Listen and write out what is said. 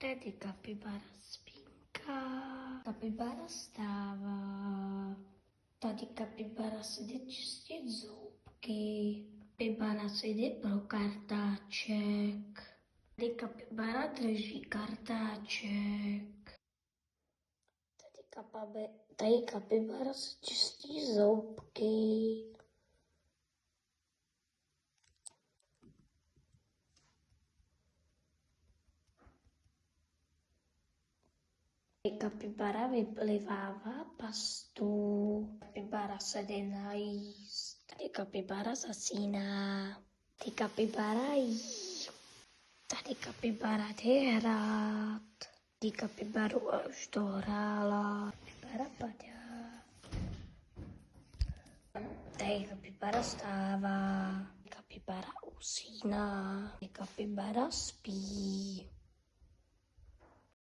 Tady kapibara spinká, kapibara stává, tady kapibara si jde čistit zoubky, kapibara si jde pro kartáček, tady kapibara drží kartáček, tady kapibara si čistí zoubky. Kapibara vyplivává pastu. Kapibara se jde najíst. Tady kapibara zasíná. Tady kapibara jí. Tady kapibara jde hrát. Tady kapibaru už dohrála. Kapibara padá. Tady kapibara stává. Kapibara usíná. Kapibara spí.